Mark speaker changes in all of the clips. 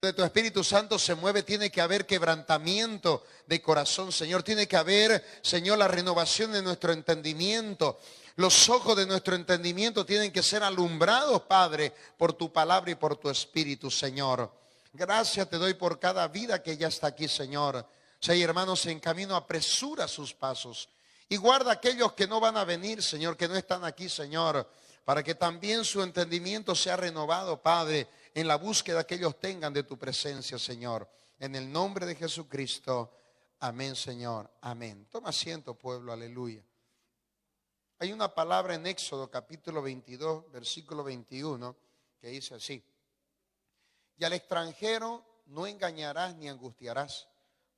Speaker 1: de tu Espíritu Santo se mueve, tiene que haber quebrantamiento de corazón, Señor. Tiene que haber, Señor, la renovación de nuestro entendimiento. Los ojos de nuestro entendimiento tienen que ser alumbrados, Padre, por tu palabra y por tu Espíritu, Señor. Gracias te doy por cada vida que ya está aquí, Señor. Si hay hermanos en camino, apresura sus pasos. Y guarda a aquellos que no van a venir, Señor, que no están aquí, Señor, para que también su entendimiento sea renovado, Padre, en la búsqueda que ellos tengan de tu presencia, Señor. En el nombre de Jesucristo. Amén, Señor. Amén. Toma asiento, pueblo. Aleluya. Hay una palabra en Éxodo capítulo 22, versículo 21, que dice así: y al extranjero no engañarás ni angustiarás,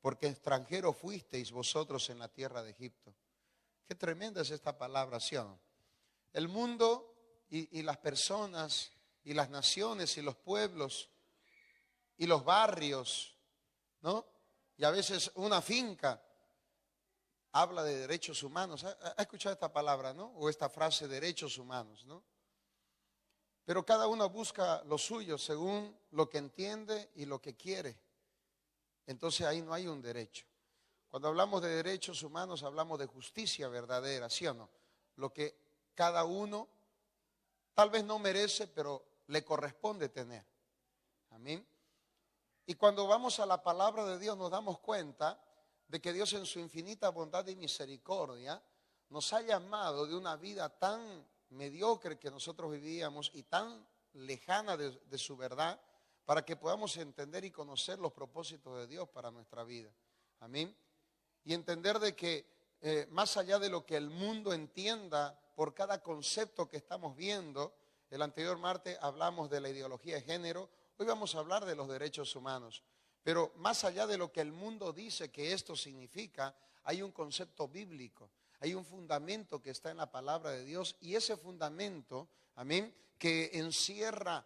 Speaker 1: porque extranjero fuisteis vosotros en la tierra de Egipto. Qué tremenda es esta palabra, ¿sí o no? El mundo y las personas y las naciones y los pueblos y los barrios, ¿no? Y a veces una finca habla de derechos humanos. ¿Ha escuchado esta palabra, no? O esta frase, derechos humanos, ¿no? Pero cada uno busca lo suyo según lo que entiende y lo que quiere. Entonces ahí no hay un derecho. Cuando hablamos de derechos humanos hablamos de justicia verdadera, ¿sí o no? Lo que cada uno tal vez no merece, pero le corresponde tener. Amén. Y cuando vamos a la palabra de Dios nos damos cuenta de que Dios en su infinita bondad y misericordia nos ha llamado de una vida tan mediocre que nosotros vivíamos y tan lejana de su verdad, para que podamos entender y conocer los propósitos de Dios para nuestra vida. Amén. Y entender de que más allá de lo que el mundo entienda por cada concepto que estamos viendo, el anterior martes hablamos de la ideología de género, hoy vamos a hablar de los derechos humanos. Pero más allá de lo que el mundo dice que esto significa, hay un concepto bíblico, hay un fundamento que está en la palabra de Dios, y ese fundamento, amén, que encierra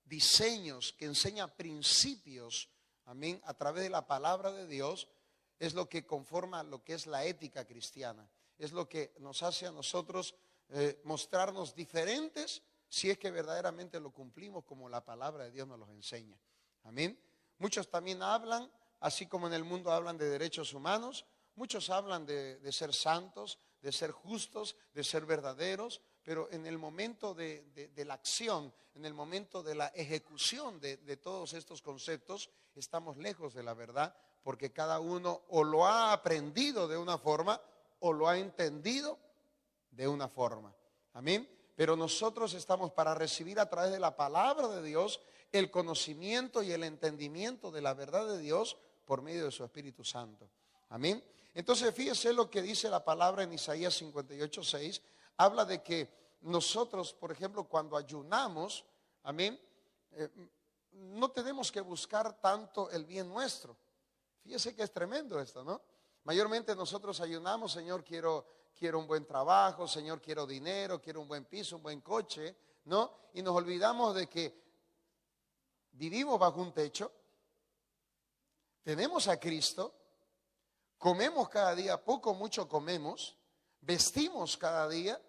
Speaker 1: diseños, que enseña principios, amén, a través de la palabra de Dios, es lo que conforma lo que es la ética cristiana. Es lo que nos hace a nosotros mostrarnos diferentes, si es que verdaderamente lo cumplimos como la palabra de Dios nos los enseña. Amén. Muchos también hablan, así como en el mundo hablan de derechos humanos, muchos hablan de ser santos, de ser justos, de ser verdaderos, pero en el momento de la acción, en el momento de la ejecución de todos estos conceptos, estamos lejos de la verdad, porque cada uno o lo ha aprendido de una forma o lo ha entendido de una forma. Amén. Pero nosotros estamos para recibir a través de la palabra de Dios el conocimiento y el entendimiento de la verdad de Dios por medio de su Espíritu Santo. Amén. Entonces fíjese lo que dice la palabra en Isaías 58:6. Habla de que nosotros, por ejemplo, cuando ayunamos, amén, no tenemos que buscar tanto el bien nuestro. Fíjese que es tremendo esto, ¿no? Mayormente nosotros ayunamos: Señor, quiero un buen trabajo, Señor, quiero dinero, quiero un buen piso, un buen coche, ¿no? Y nos olvidamos de que vivimos bajo un techo, tenemos a Cristo, comemos cada día, poco o mucho comemos, vestimos cada día,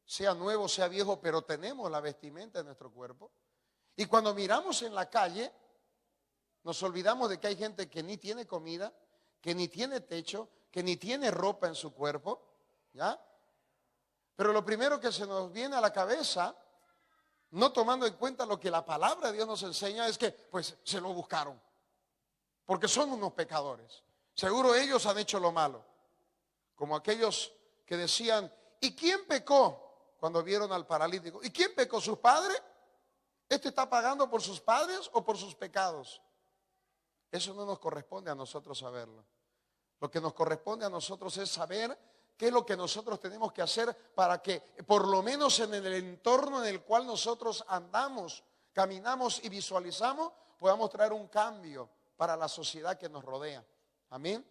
Speaker 1: sea nuevo, sea viejo, pero tenemos la vestimenta de nuestro cuerpo. Y cuando miramos en la calle, nos olvidamos de que hay gente que ni tiene comida, que ni tiene techo, que ni tiene ropa en su cuerpo, ¿ya? Pero lo primero que se nos viene a la cabeza, no tomando en cuenta lo que la palabra de Dios nos enseña, es que pues se lo buscaron, porque son unos pecadores. Seguro ellos han hecho lo malo, como aquellos que decían: ¿y quién pecó? Cuando vieron al paralítico. ¿Y quién pecó? ¿Sus padres? ¿Este está pagando por sus padres o por sus pecados? Eso no nos corresponde a nosotros saberlo. Lo que nos corresponde a nosotros es saber qué es lo que nosotros tenemos que hacer para que, por lo menos en el entorno en el cual nosotros andamos, caminamos y visualizamos, podamos traer un cambio para la sociedad que nos rodea. Amén.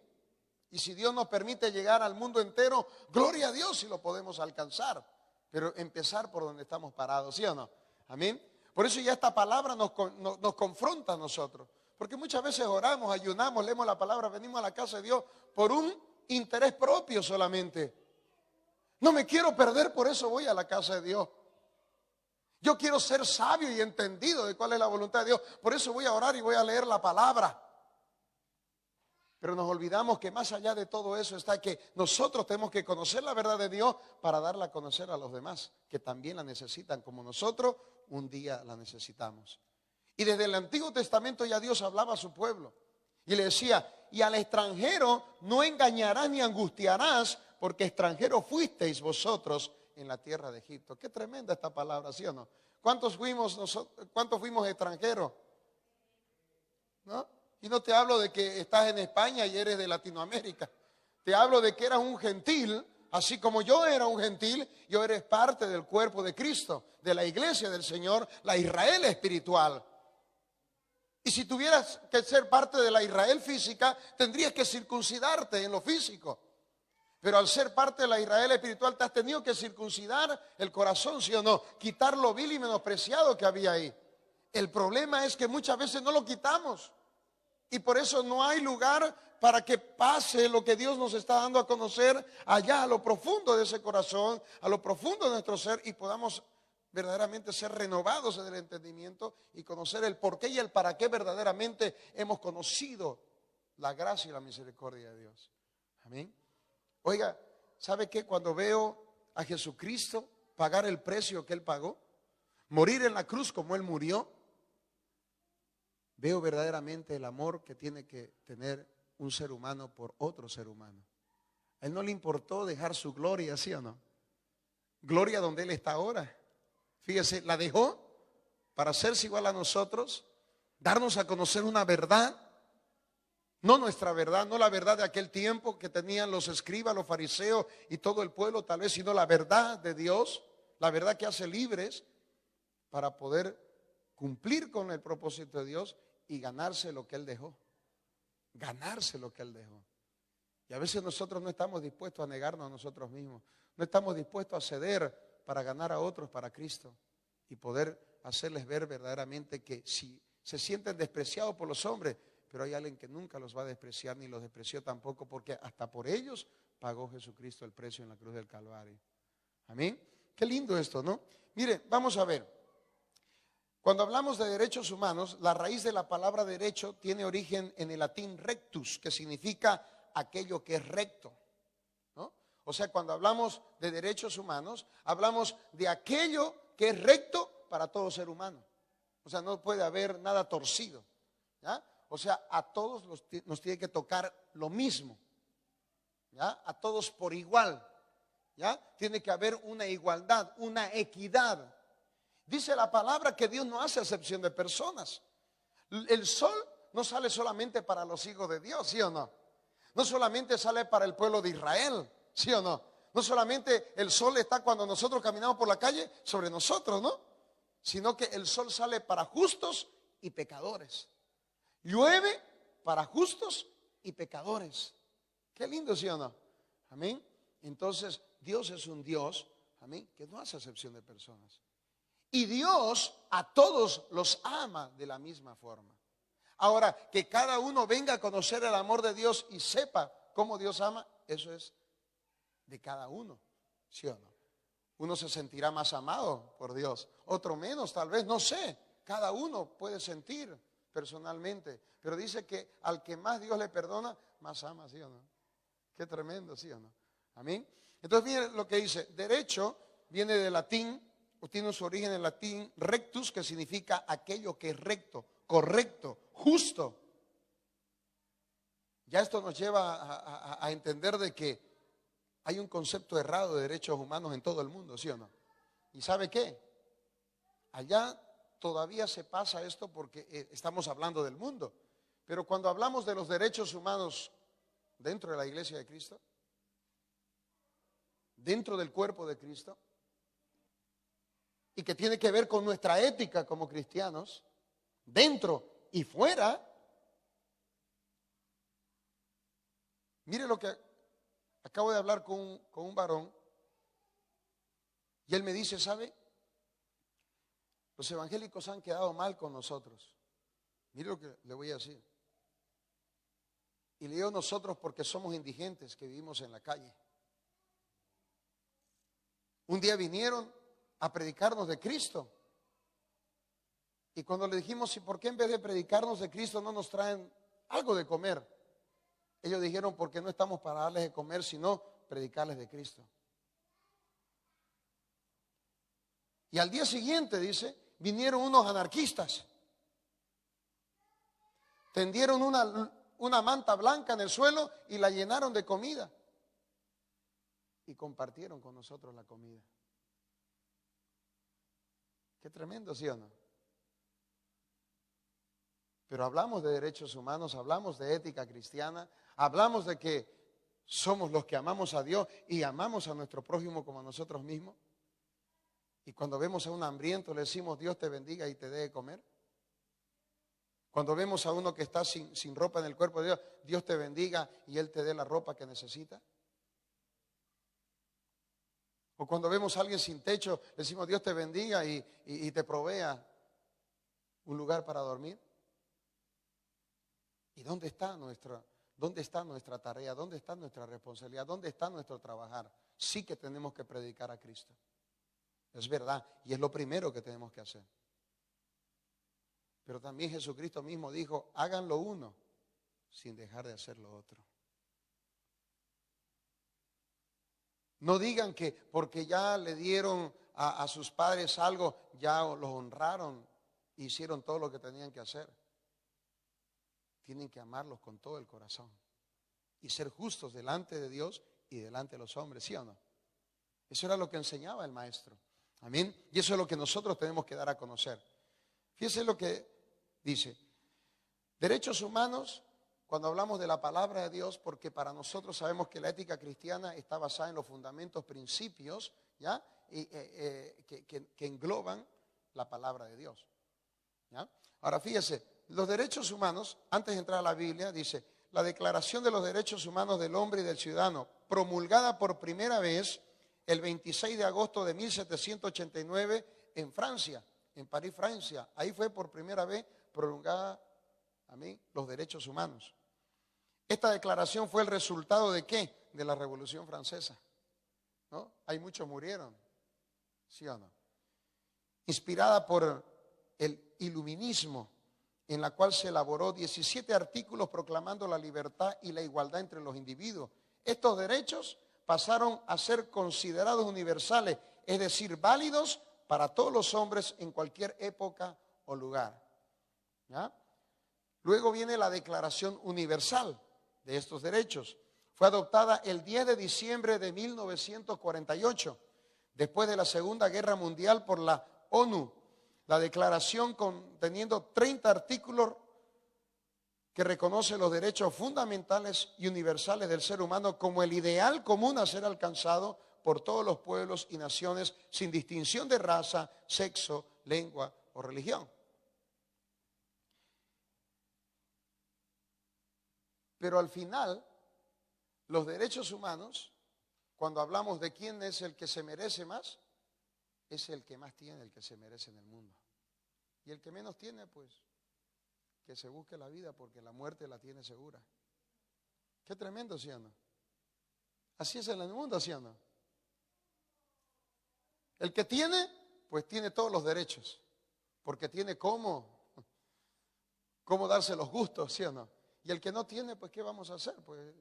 Speaker 1: Y si Dios nos permite llegar al mundo entero, gloria a Dios si lo podemos alcanzar. Pero empezar por donde estamos parados, ¿sí o no? Amén. Por eso ya esta palabra nos confronta a nosotros. Porque muchas veces oramos, ayunamos, leemos la palabra, venimos a la casa de Dios por un interés propio solamente. No me quiero perder, por eso voy a la casa de Dios. Yo quiero ser sabio y entendido de cuál es la voluntad de Dios. Por eso voy a orar y voy a leer la palabra. Pero nos olvidamos que más allá de todo eso está que nosotros tenemos que conocer la verdad de Dios para darla a conocer a los demás, que también la necesitan como nosotros un día la necesitamos. Y desde el Antiguo Testamento ya Dios hablaba a su pueblo y le decía: y al extranjero no engañarás ni angustiarás, porque extranjeros fuisteis vosotros en la tierra de Egipto. Qué tremenda esta palabra, ¿sí o no? ¿Cuántos fuimos extranjeros? ¿No? Y no te hablo de que estás en España y eres de Latinoamérica. Te hablo de que eras un gentil, así como yo era un gentil. Yo eres parte del cuerpo de Cristo, de la iglesia del Señor, la Israel espiritual. Y si tuvieras que ser parte de la Israel física, tendrías que circuncidarte en lo físico. Pero al ser parte de la Israel espiritual, te has tenido que circuncidar el corazón, ¿sí o no? Quitar lo vil y menospreciado que había ahí. El problema es que muchas veces no lo quitamos. Y por eso no hay lugar para que pase lo que Dios nos está dando a conocer allá, a lo profundo de ese corazón, a lo profundo de nuestro ser, y podamos verdaderamente ser renovados en el entendimiento y conocer el por qué y el para qué verdaderamente hemos conocido la gracia y la misericordia de Dios. Amén. Oiga, ¿sabe qué? Cuando veo a Jesucristo pagar el precio que Él pagó, morir en la cruz como Él murió, veo verdaderamente el amor que tiene que tener un ser humano por otro ser humano. A Él no le importó dejar su gloria, ¿sí o no? Gloria donde Él está ahora. Fíjese, la dejó para hacerse igual a nosotros, darnos a conocer una verdad, no nuestra verdad, no la verdad de aquel tiempo que tenían los escribas, los fariseos y todo el pueblo tal vez, sino la verdad de Dios, la verdad que hace libres para poder cumplir con el propósito de Dios y ganarse lo que Él dejó. Ganarse lo que Él dejó. Y a veces nosotros no estamos dispuestos a negarnos a nosotros mismos. No estamos dispuestos a ceder para ganar a otros para Cristo y poder hacerles ver verdaderamente que si se sienten despreciados por los hombres, pero hay alguien que nunca los va a despreciar ni los despreció tampoco, porque hasta por ellos pagó Jesucristo el precio en la cruz del Calvario. Amén. Qué lindo esto, ¿no? Mire, vamos a ver. Cuando hablamos de derechos humanos, la raíz de la palabra derecho tiene origen en el latín rectus, que significa aquello que es recto, ¿no? O sea, cuando hablamos de derechos humanos, hablamos de aquello que es recto para todo ser humano. O sea, no puede haber nada torcido, ¿ya? O sea, a todos nos tiene que tocar lo mismo, ¿ya? A todos por igual, ¿ya? Tiene que haber una igualdad, una equidad. Dice la palabra que Dios no hace acepción de personas. El sol no sale solamente para los hijos de Dios, ¿sí o no? No solamente sale para el pueblo de Israel, ¿sí o no? No solamente el sol está cuando nosotros caminamos por la calle sobre nosotros, ¿no? Sino que el sol sale para justos y pecadores. Llueve para justos y pecadores. Qué lindo, ¿sí o no? Amén. Entonces, Dios es un Dios, amén, que no hace acepción de personas. Y Dios a todos los ama de la misma forma. Ahora, que cada uno venga a conocer el amor de Dios y sepa cómo Dios ama, eso es de cada uno, ¿sí o no? Uno se sentirá más amado por Dios, otro menos tal vez, no sé. Cada uno puede sentir personalmente, pero dice que al que más Dios le perdona, más ama, ¿sí o no? Qué tremendo, ¿sí o no? Amén. Entonces miren lo que dice, derecho viene del latín, o tiene su origen en latín rectus, que significa aquello que es recto, correcto, justo. Ya esto nos lleva a entender de que hay un concepto errado de derechos humanos en todo el mundo, ¿sí o no? ¿Y sabe qué? Allá todavía se pasa esto porque estamos hablando del mundo. Pero cuando hablamos de los derechos humanos dentro de la iglesia de Cristo, dentro del cuerpo de Cristo, y que tiene que ver con nuestra ética como cristianos, dentro y fuera. Mire lo que acabo de hablar con un varón, y él me dice, ¿sabe? Los evangélicos han quedado mal con nosotros. Mire lo que le voy a decir. Y le digo nosotros porque somos indigentes que vivimos en la calle. Un día vinieron a predicarnos de Cristo Y cuando le dijimos, ¿y por qué en vez de predicarnos de Cristo no nos traen algo de comer? Ellos dijeron, porque no estamos para darles de comer, sino predicarles de Cristo. Y al día siguiente, dice, vinieron unos anarquistas. Tendieron una manta blanca en el suelo y la llenaron de comida. Y compartieron con nosotros la comida. Qué tremendo, ¿sí o no? Pero hablamos de derechos humanos, hablamos de ética cristiana, hablamos de que somos los que amamos a Dios y amamos a nuestro prójimo como a nosotros mismos. Y cuando vemos a un hambriento le decimos Dios te bendiga y te dé de comer. Cuando vemos a uno que está sin ropa en el cuerpo de Dios, Dios te bendiga y Él te dé la ropa que necesita. O cuando vemos a alguien sin techo, le decimos Dios te bendiga y te provea un lugar para dormir. ¿Y dónde está nuestra tarea? ¿Dónde está nuestra responsabilidad? ¿Dónde está nuestro trabajar? Sí que tenemos que predicar a Cristo. Es verdad, y es lo primero que tenemos que hacer. Pero también Jesucristo mismo dijo, hagan lo uno sin dejar de hacer lo otro. No digan que porque ya le dieron a sus padres algo, ya los honraron, hicieron todo lo que tenían que hacer. Tienen que amarlos con todo el corazón y ser justos delante de Dios y delante de los hombres, ¿sí o no? Eso era lo que enseñaba el maestro. Amén. Y eso es lo que nosotros tenemos que dar a conocer. Fíjense lo que dice. Derechos humanos, cuando hablamos de la palabra de Dios, porque para nosotros sabemos que la ética cristiana está basada en los fundamentos, principios, ¿ya? Que engloban la palabra de Dios. ¿Ya? Ahora fíjese, los derechos humanos, antes de entrar a la Biblia, dice, la Declaración de los Derechos Humanos del Hombre y del Ciudadano, promulgada por primera vez el 26 de agosto de 1789 en Francia, en París, Francia. Ahí fue por primera vez promulgada los derechos humanos. Esta declaración fue el resultado ¿de qué? De la Revolución Francesa, ¿no? Hay muchos murieron, ¿sí o no? Inspirada por el iluminismo, en la cual se elaboró 17 artículos proclamando la libertad y la igualdad entre los individuos. Estos derechos pasaron a ser considerados universales, es decir, válidos para todos los hombres en cualquier época o lugar. ¿Ya? Luego viene la Declaración Universal de estos derechos. Fue adoptada el 10 de diciembre de 1948, después de la Segunda Guerra Mundial por la ONU. La declaración conteniendo 30 artículos que reconoce los derechos fundamentales y universales del ser humano como el ideal común a ser alcanzado por todos los pueblos y naciones sin distinción de raza, sexo, lengua o religión. Pero al final, los derechos humanos, cuando hablamos de quién es el que se merece más, es el que más tiene, el que se merece en el mundo. Y el que menos tiene, pues, que se busque la vida porque la muerte la tiene segura. Qué tremendo, ¿sí o no? Así es en el mundo, ¿sí o no? El que tiene, pues tiene todos los derechos, porque tiene cómo darse los gustos, ¿sí o no? Y el que no tiene, pues, ¿qué vamos a hacer? Pues,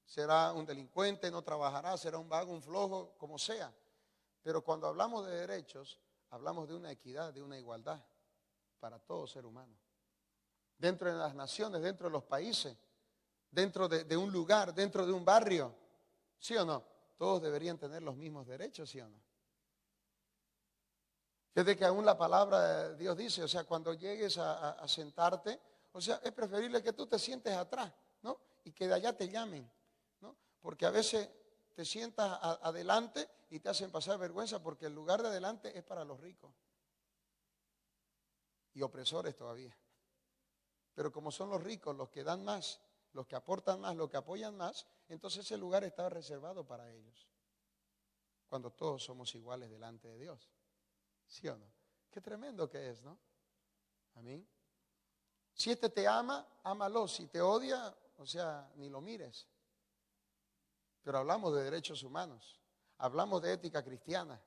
Speaker 1: será un delincuente, no trabajará, será un vago, un flojo, como sea. Pero cuando hablamos de derechos, hablamos de una equidad, de una igualdad para todo ser humano. Dentro de las naciones, dentro de los países, dentro de un lugar, dentro de un barrio, ¿sí o no? Todos deberían tener los mismos derechos, ¿sí o no? Fíjate que aún la palabra de Dios dice, o sea, cuando llegues a sentarte, o sea, es preferible que tú te sientes atrás, ¿no? Y que de allá te llamen, ¿no? Porque a veces te sientas adelante y te hacen pasar vergüenza porque el lugar de adelante es para los ricos y opresores todavía. Pero como son los ricos los que dan más, los que aportan más, los que apoyan más, entonces ese lugar está reservado para ellos. Cuando todos somos iguales delante de Dios. ¿Sí o no? Qué tremendo que es, ¿no? Amén. Si este te ama, ámalo. Si te odia, o sea, ni lo mires. Pero hablamos de derechos humanos. Hablamos de ética cristiana.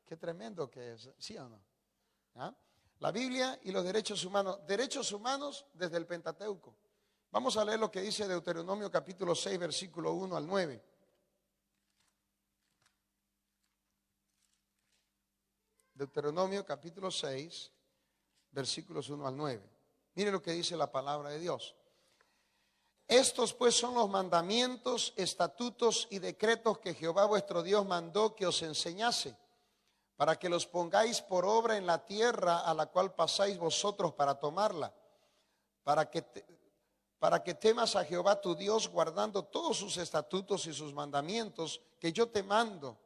Speaker 1: Qué tremendo que es, ¿sí o no? ¿Ah? La Biblia y los derechos humanos desde el Pentateuco. Vamos a leer lo que dice Deuteronomio capítulo 6, versículo 1 al 9. Deuteronomio capítulo 6, versículos 1 al 9. Mire lo que dice la palabra de Dios. Estos pues son los mandamientos, estatutos y decretos que Jehová vuestro Dios mandó que os enseñase, para que los pongáis por obra en la tierra a la cual pasáis vosotros para tomarla, para que temas a Jehová tu Dios, guardando todos sus estatutos y sus mandamientos que yo te mando,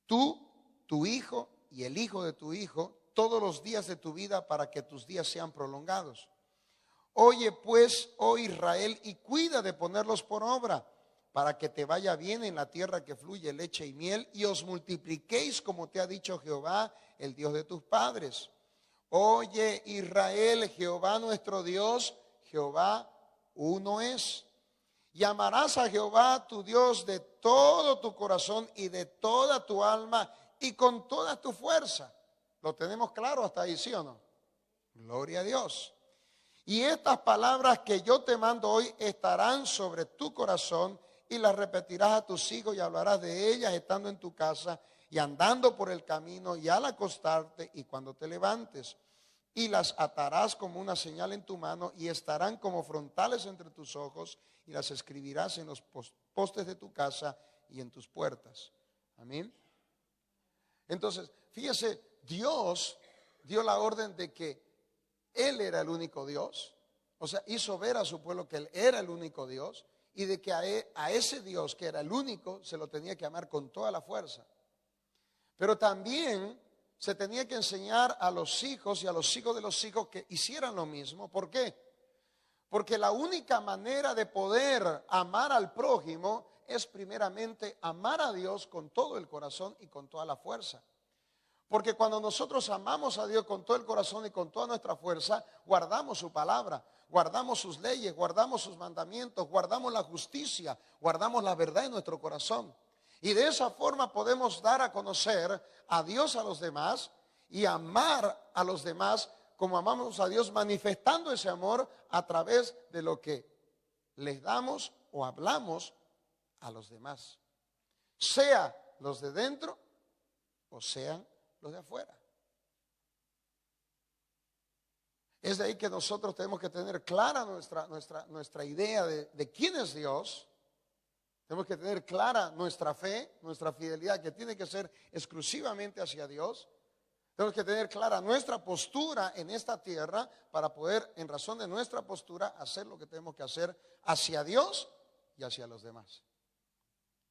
Speaker 1: tú, tu hijo y el hijo de tu hijo, todos los días de tu vida, para que tus días sean prolongados. Oye pues, oh Israel, y cuida de ponerlos por obra, para que te vaya bien en la tierra que fluye leche y miel, y os multipliquéis como te ha dicho Jehová, el Dios de tus padres. Oye Israel, Jehová nuestro Dios, Jehová uno es. Y amarás a Jehová tu Dios de todo tu corazón y de toda tu alma y con toda tu fuerza. ¿Lo tenemos claro hasta ahí, sí o no? Gloria a Dios. Y estas palabras que yo te mando hoy estarán sobre tu corazón y las repetirás a tus hijos y hablarás de ellas estando en tu casa y andando por el camino y al acostarte y cuando te levantes. Y las atarás como una señal en tu mano y estarán como frontales entre tus ojos y las escribirás en los postes de tu casa y en tus puertas. Amén. Entonces, fíjese, Dios dio la orden de que Él era el único Dios, o sea, hizo ver a su pueblo que Él era el único Dios y de que a ese Dios que era el único se lo tenía que amar con toda la fuerza. Pero también se tenía que enseñar a los hijos y a los hijos de los hijos que hicieran lo mismo. ¿Por qué? Porque la única manera de poder amar al prójimo es primeramente amar a Dios con todo el corazón y con toda la fuerza. Porque cuando nosotros amamos a Dios con todo el corazón y con toda nuestra fuerza, guardamos su palabra, guardamos sus leyes, guardamos sus mandamientos, guardamos la justicia, guardamos la verdad en nuestro corazón. Y de esa forma podemos dar a conocer a Dios a los demás y amar a los demás como amamos a Dios, manifestando ese amor a través de lo que les damos o hablamos a los demás. Sea los de dentro o sean los de afuera. Es de ahí que nosotros tenemos que tener clara nuestra idea de quién es Dios. Tenemos que tener clara nuestra fe, nuestra fidelidad, que tiene que ser exclusivamente hacia Dios. Tenemos que tener clara nuestra postura en esta tierra para poder, en razón de nuestra postura, hacer lo que tenemos que hacer hacia Dios y hacia los demás.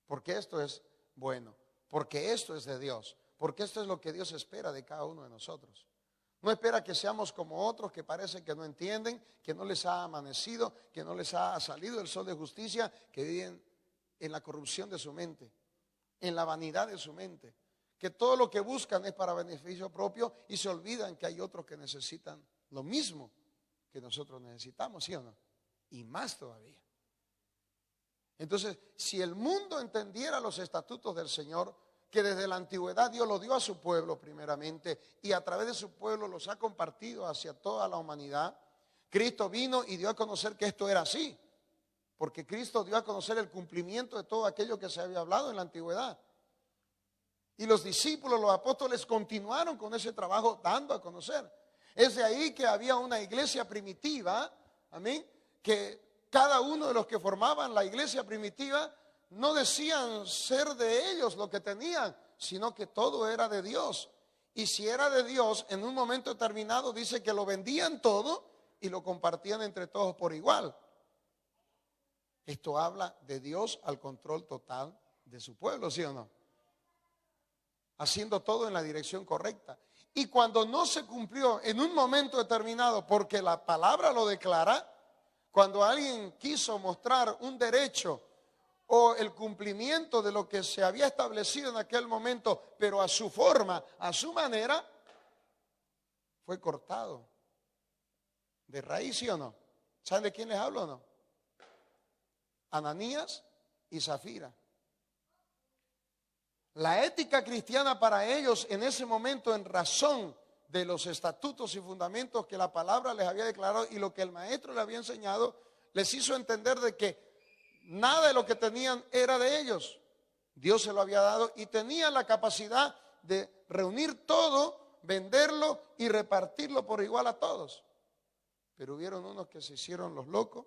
Speaker 1: Porque esto es bueno, porque esto es de Dios, porque esto es lo que Dios espera de cada uno de nosotros. No espera que seamos como otros que parece que no entienden, que no les ha amanecido, que no les ha salido el sol de justicia, que viven en la corrupción de su mente, en la vanidad de su mente, que todo lo que buscan es para beneficio propio y se olvidan que hay otros que necesitan lo mismo que nosotros necesitamos, ¿sí o no? Y más todavía. Entonces, si el mundo entendiera los estatutos del Señor, que desde la antigüedad Dios lo dio a su pueblo primeramente y a través de su pueblo los ha compartido hacia toda la humanidad, Cristo vino y dio a conocer que esto era así. Porque Cristo dio a conocer el cumplimiento de todo aquello que se había hablado en la antigüedad. Y los discípulos, los apóstoles continuaron con ese trabajo dando a conocer. Es de ahí que había una iglesia primitiva, amén, que cada uno de los que formaban la iglesia primitiva no decían ser de ellos lo que tenían, sino que todo era de Dios. Y si era de Dios, en un momento determinado dice que lo vendían todo y lo compartían entre todos por igual. Esto habla de Dios al control total de su pueblo, ¿sí o no? Haciendo todo en la dirección correcta. Y cuando no se cumplió en un momento determinado, porque la palabra lo declara, cuando alguien quiso mostrar un derecho o el cumplimiento de lo que se había establecido en aquel momento, pero a su forma, a su manera, fue cortado de raíz, ¿sí o no? ¿Saben de quién les hablo o no? Ananías y Zafira. La ética cristiana para ellos en ese momento, en razón de los estatutos y fundamentos que la palabra les había declarado y lo que el maestro les había enseñado, les hizo entender de que nada de lo que tenían era de ellos. Dios se lo había dado y tenían la capacidad de reunir todo, venderlo y repartirlo por igual a todos. Pero hubieron unos que se hicieron los locos,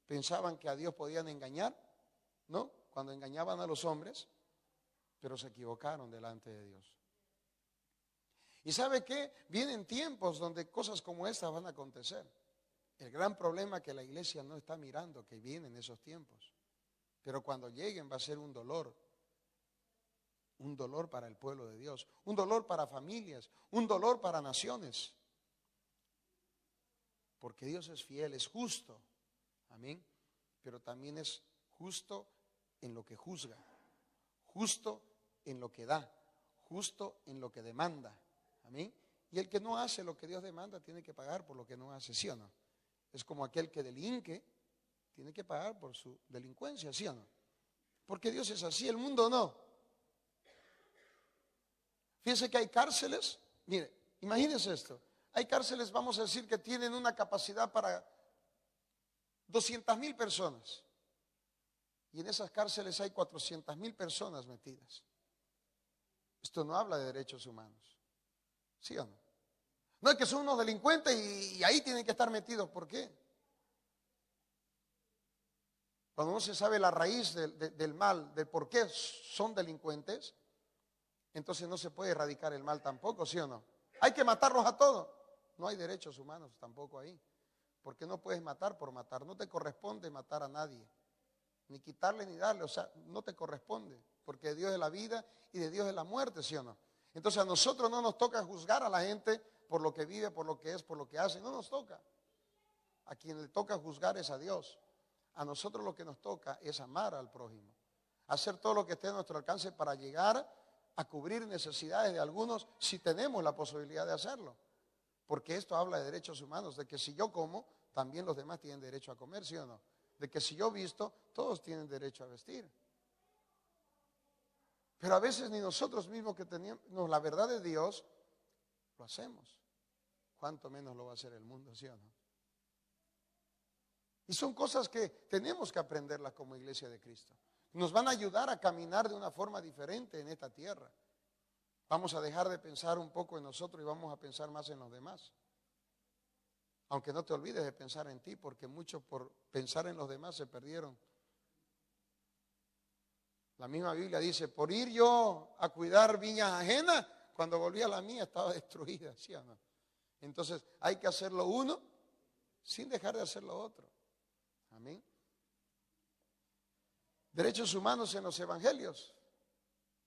Speaker 1: pensaban que a Dios podían engañar, ¿no? Cuando engañaban a los hombres, pero se equivocaron delante de Dios. ¿Y sabe qué? Vienen tiempos donde cosas como estas van a acontecer. El gran problema es que la iglesia no está mirando que vienen esos tiempos. Pero cuando lleguen va a ser un dolor para el pueblo de Dios, un dolor para familias, un dolor para naciones. Porque Dios es fiel, es justo, amén, pero también es justo en lo que juzga, justo en lo que da, justo en lo que demanda, amén. Y el que no hace lo que Dios demanda tiene que pagar por lo que no hace, ¿sí o no? Es como aquel que delinque, tiene que pagar por su delincuencia, ¿sí o no? Porque Dios es así, el mundo no. Fíjense que hay cárceles, mire, imagínense esto, hay cárceles, vamos a decir, que tienen una capacidad para 200,000 personas. Y en esas cárceles hay 400,000 personas metidas. Esto no habla de derechos humanos, ¿sí o no? No es que son unos delincuentes y ahí tienen que estar metidos. ¿Por qué? Cuando no se sabe la raíz del mal, de por qué son delincuentes, entonces no se puede erradicar el mal tampoco, ¿sí o no? Hay que matarlos a todos. No hay derechos humanos tampoco ahí. Porque no puedes matar por matar. No te corresponde matar a nadie. Ni quitarle ni darle. O sea, no te corresponde. Porque de Dios es la vida y de Dios es la muerte, ¿sí o no? Entonces a nosotros no nos toca juzgar a la gente por lo que vive, por lo que es, por lo que hace. No nos toca. A quien le toca juzgar es a Dios. A nosotros lo que nos toca es amar al prójimo. Hacer todo lo que esté a nuestro alcance para llegar a cubrir necesidades de algunos si tenemos la posibilidad de hacerlo. Porque esto habla de derechos humanos, de que si yo como, también los demás tienen derecho a comer, ¿sí o no? De que si yo visto, todos tienen derecho a vestir. Pero a veces ni nosotros mismos que tenemos la verdad de Dios, lo hacemos. ¿Cuánto menos lo va a hacer el mundo, sí o no? Y son cosas que tenemos que aprenderlas como iglesia de Cristo. Nos van a ayudar a caminar de una forma diferente en esta tierra. Vamos a dejar de pensar un poco en nosotros y vamos a pensar más en los demás. Aunque no te olvides de pensar en ti, porque muchos por pensar en los demás se perdieron. La misma Biblia dice, por ir yo a cuidar viñas ajenas, cuando volví a la mía estaba destruida, ¿sí o no? Entonces hay que hacer lo uno sin dejar de hacer lo otro. Amén. Derechos humanos en los evangelios.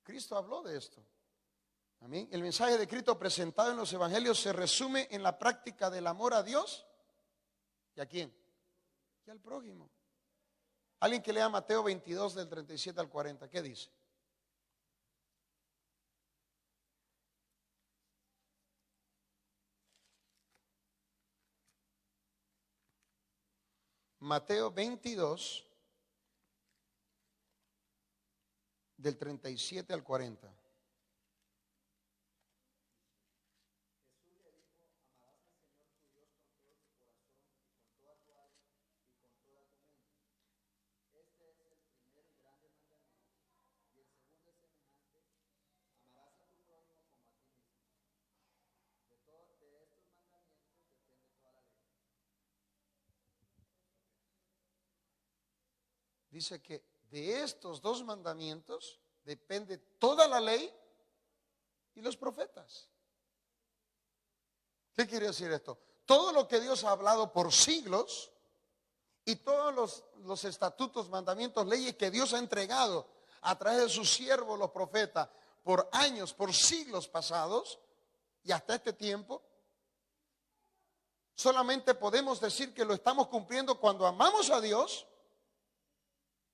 Speaker 1: Cristo habló de esto. Amén. El mensaje de Cristo presentado en los evangelios se resume en la práctica del amor a Dios. ¿Y a quién? Y al prójimo. Alguien que lea Mateo 22 del 37 al 40, ¿qué dice? Mateo 22 del 37 al 40. Dice que de estos dos mandamientos depende toda la ley y los profetas. ¿Qué quiere decir esto? Todo lo que Dios ha hablado por siglos y todos los estatutos, mandamientos, leyes que Dios ha entregado a través de sus siervos, los profetas, por años, por siglos pasados y hasta este tiempo, solamente podemos decir que lo estamos cumpliendo cuando amamos a Dios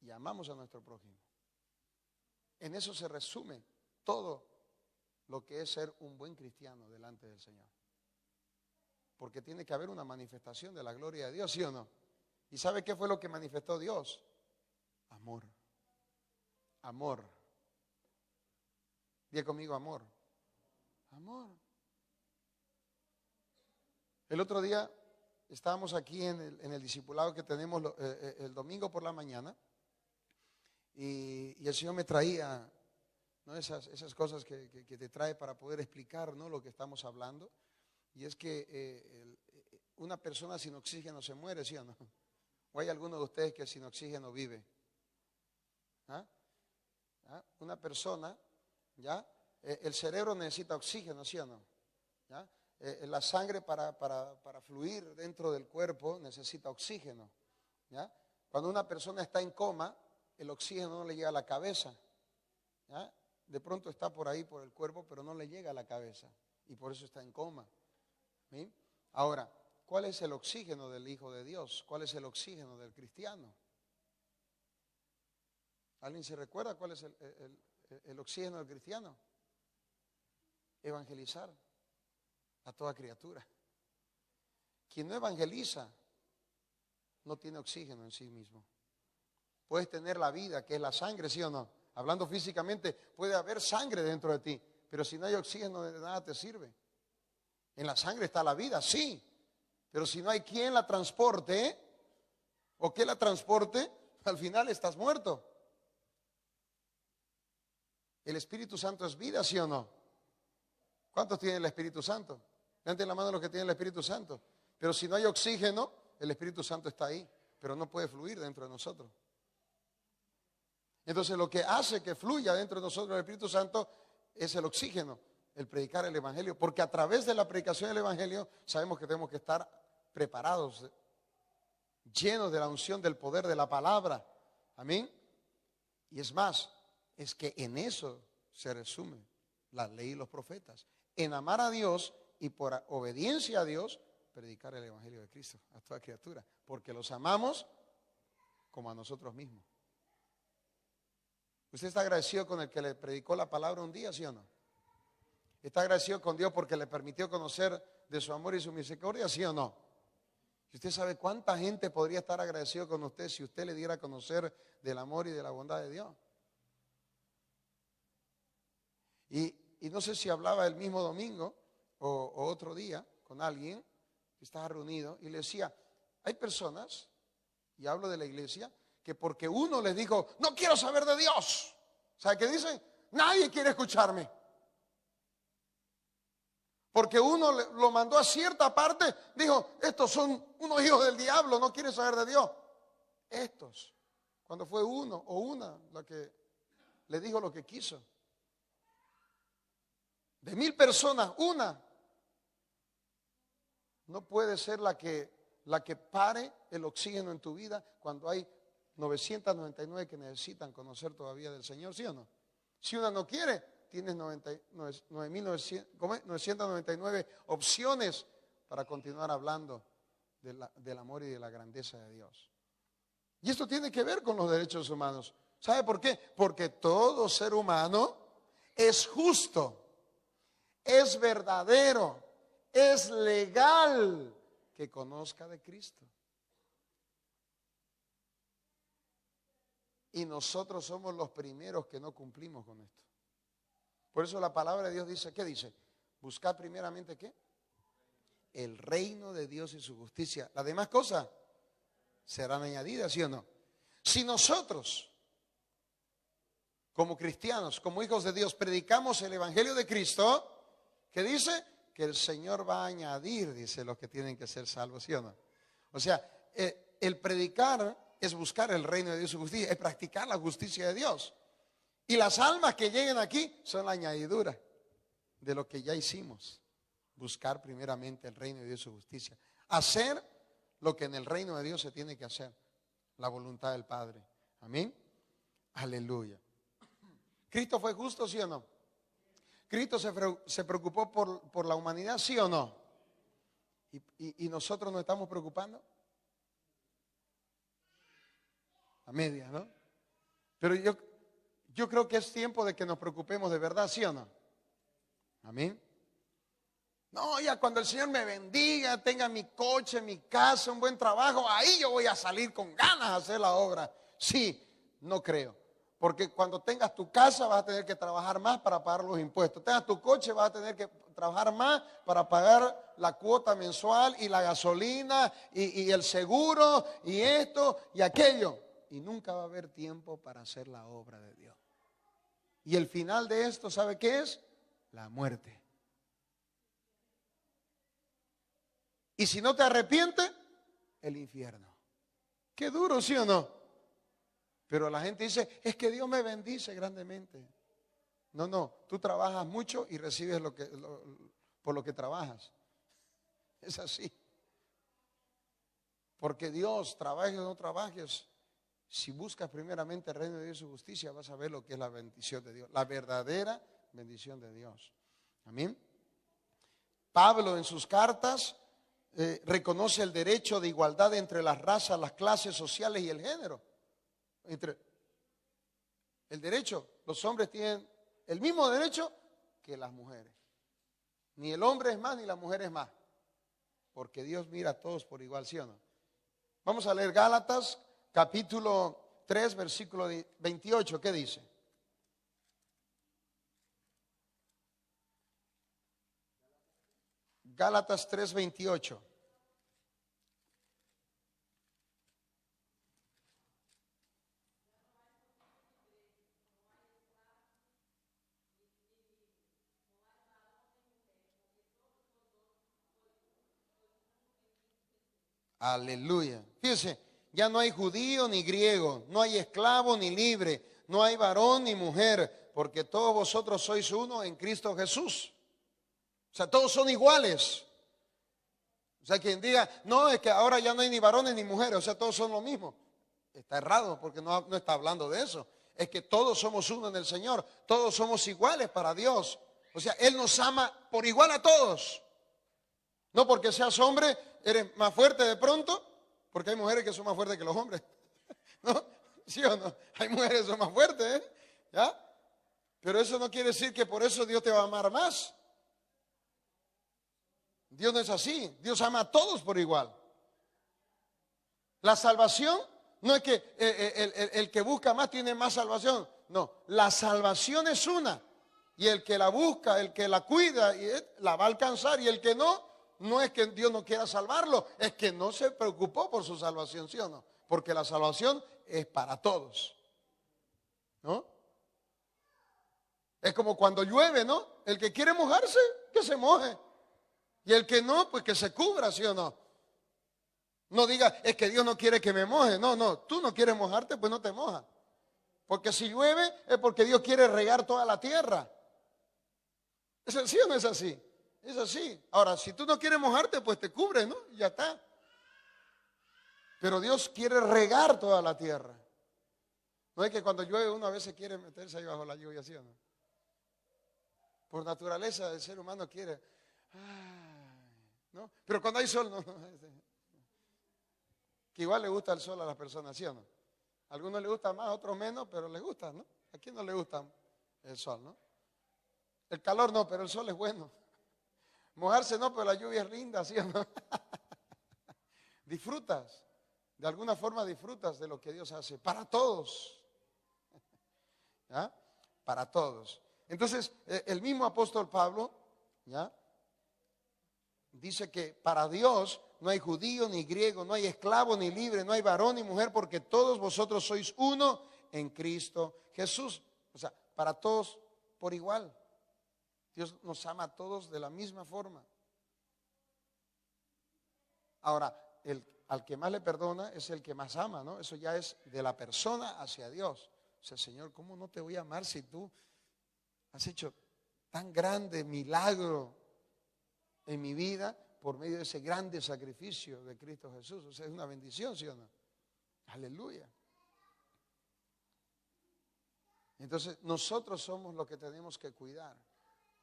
Speaker 1: y amamos a nuestro prójimo. En eso se resume todo lo que es ser un buen cristiano delante del Señor. Porque tiene que haber una manifestación de la gloria de Dios, ¿sí o no? ¿Y sabe qué fue lo que manifestó Dios? Amor. Amor. Diga conmigo, amor. Amor. El otro día estábamos aquí en el discipulado que tenemos el domingo por la mañana y el Señor me traía, ¿no?, esas cosas que te trae para poder explicar, ¿no?, lo que estamos hablando. Y es que una persona sin oxígeno se muere, ¿sí o no? ¿O hay alguno de ustedes que sin oxígeno vive? ¿Ah? ¿Ah? Una persona, ¿ya? El cerebro necesita oxígeno, ¿sí o no? ¿Ya? La sangre para fluir dentro del cuerpo necesita oxígeno, ¿ya? Cuando una persona está en coma, el oxígeno no le llega a la cabeza, ¿ya? De pronto está por ahí, por el cuerpo, pero no le llega a la cabeza y por eso está en coma. ¿Sí? Ahora, ¿cuál es el oxígeno del Hijo de Dios? ¿Cuál es el oxígeno del cristiano? ¿Alguien se recuerda cuál es el oxígeno del cristiano? Evangelizar a toda criatura. Quien no evangeliza no tiene oxígeno en sí mismo. Puedes tener la vida, que es la sangre, ¿sí o no? Hablando físicamente, puede haber sangre dentro de ti, pero si no hay oxígeno, de nada te sirve. En la sangre está la vida, sí, pero si no hay quien la transporte o que la transporte, al final estás muerto. ¿El Espíritu Santo es vida, sí o no? ¿Cuántos tienen el Espíritu Santo? Levanten la mano los que tienen el Espíritu Santo. Pero si no hay oxígeno, el Espíritu Santo está ahí, pero no puede fluir dentro de nosotros. Entonces lo que hace que fluya dentro de nosotros el Espíritu Santo es el oxígeno, el predicar el Evangelio. Porque a través de la predicación del Evangelio sabemos que tenemos que estar preparados, llenos de la unción del poder de la palabra. Amén. Y es más, es que en eso se resume la ley y los profetas. En amar a Dios y por obediencia a Dios, predicar el Evangelio de Cristo a toda criatura. Porque los amamos como a nosotros mismos. ¿Usted está agradecido con el que le predicó la palabra un día, sí o no? ¿Está agradecido con Dios porque le permitió conocer de su amor y su misericordia, sí o no? Y usted sabe cuánta gente podría estar agradecido con usted si usted le diera a conocer del amor y de la bondad de Dios. Y no sé si hablaba el mismo domingo o otro día con alguien que estaba reunido y le decía, hay personas, y hablo de la iglesia, que porque uno les dijo, no quiero saber de Dios, ¿sabe qué dicen? Nadie quiere escucharme. Porque uno lo mandó a cierta parte, dijo, estos son unos hijos del diablo, no quieren saber de Dios. Estos, cuando fue uno o una la que le dijo lo que quiso. De 1000 personas, una no puede ser la que pare el oxígeno en tu vida cuando hay 999 que necesitan conocer todavía del Señor, ¿sí o no? Si una no quiere, tienes 999 opciones para continuar hablando del amor y de la grandeza de Dios. Y esto tiene que ver con los derechos humanos. ¿Sabe por qué? Porque todo ser humano es justo, es verdadero, es legal que conozca de Cristo. Y nosotros somos los primeros que no cumplimos con esto. Por eso la palabra de Dios dice, ¿qué dice? Buscar primeramente, ¿qué? El reino de Dios y su justicia. Las demás cosas serán añadidas, ¿sí o no? Si nosotros, como cristianos, como hijos de Dios, predicamos el Evangelio de Cristo, ¿qué dice? Que el Señor va a añadir, dice, los que tienen que ser salvos, ¿sí o no? O sea, el predicar es buscar el reino de Dios y su justicia, es practicar la justicia de Dios. Y las almas que lleguen aquí son la añadidura de lo que ya hicimos. Buscar primeramente el reino de Dios y su justicia. Hacer lo que en el reino de Dios se tiene que hacer. La voluntad del Padre. Amén. Aleluya. ¿Cristo fue justo, sí o no? ¿Cristo se preocupó por la humanidad, sí o no? ¿Y nosotros nos estamos preocupando? A medias, ¿no? Pero yo creo que es tiempo de que nos preocupemos de verdad, ¿sí o no? Amén. No, ya cuando el Señor me bendiga, tenga mi coche, mi casa, un buen trabajo, ahí yo voy a salir con ganas a hacer la obra. Sí, no creo. Porque cuando tengas tu casa vas a tener que trabajar más para pagar los impuestos. Tengas tu coche vas a tener que trabajar más para pagar la cuota mensual y la gasolina y el seguro y esto y aquello. Y nunca va a haber tiempo para hacer la obra de Dios. Y el final de esto, ¿sabe qué es? La muerte. Y si no te arrepientes, el infierno. Qué duro, ¿sí o no? Pero la gente dice, es que Dios me bendice grandemente. No, no, tú trabajas mucho y recibes por lo que trabajas. Es así. Porque Dios, trabajes o no trabajes, si buscas primeramente el reino de Dios y su justicia, vas a ver lo que es la bendición de Dios, la verdadera bendición de Dios. Amén. Pablo en sus cartas reconoce el derecho de igualdad entre las razas, las clases sociales y el género. Entre el derecho, los hombres tienen el mismo derecho que las mujeres. Ni el hombre es más ni la mujer es más, porque Dios mira a todos por igual, ¿sí o no? Vamos a leer Gálatas capítulo 3 versículo 28, ¿qué dice? Gálatas 3:28. Aleluya. Fíjese, ya no hay judío ni griego, no hay esclavo ni libre, no hay varón ni mujer, porque todos vosotros sois uno en Cristo Jesús. O sea, todos son iguales. O sea, quien diga, no, es que ahora ya no hay ni varones ni mujeres, o sea, todos son lo mismo. Está errado porque no está hablando de eso. Es que todos somos uno en el Señor, todos somos iguales para Dios. O sea, Él nos ama por igual a todos. No porque seas hombre, eres más fuerte de pronto, porque hay mujeres que son más fuertes que los hombres. ¿No? ¿Sí o no? Hay mujeres que son más fuertes, ¿eh? ¿Ya? Pero eso no quiere decir que por eso Dios te va a amar más. Dios no es así. Dios ama a todos por igual. La salvación no es que el que busca más tiene más salvación. No, la salvación es una. Y el que la busca, el que la cuida, la va a alcanzar. Y el que no es que Dios no quiera salvarlo, es que no se preocupó por su salvación, ¿sí o no? Porque la salvación es para todos, ¿no? Es como cuando llueve, ¿no? El que quiere mojarse, que se moje. Y el que no, pues que se cubra, ¿sí o no? No diga, es que Dios no quiere que me moje. No, no, tú no quieres mojarte, pues no te mojas. Porque si llueve es porque Dios quiere regar toda la tierra. ¿Es así o no es así? Es así. Ahora, si tú no quieres mojarte, pues te cubres, ¿no? Y ya está. Pero Dios quiere regar toda la tierra. No es que cuando llueve uno a veces quiere meterse ahí bajo la lluvia, ¿sí o no? Por naturaleza el ser humano quiere, ¿no? Pero cuando hay sol, no. Que igual le gusta el sol a las personas, ¿sí o no? A algunos les gusta más, a otros menos, pero les gusta, ¿no? ¿A quién no le gusta el sol, no? El calor no, pero el sol es bueno. Mojarse no, pero la lluvia es linda, ¿sí o no? Disfrutas, de alguna forma disfrutas de lo que Dios hace, para todos. ¿Ya? Para todos. Entonces, el mismo apóstol Pablo, ¿ya? Dice que para Dios no hay judío ni griego, no hay esclavo ni libre, no hay varón ni mujer, porque todos vosotros sois uno en Cristo Jesús. O sea, para todos por igual. Dios nos ama a todos de la misma forma. Ahora, al que más le perdona es el que más ama, ¿no? Eso ya es de la persona hacia Dios. O sea, Señor, ¿cómo no te voy a amar si tú has hecho tan grande milagro en mi vida por medio de ese grande sacrificio de Cristo Jesús? O sea, es una bendición, ¿sí o no? Aleluya. Entonces, nosotros somos los que tenemos que cuidar.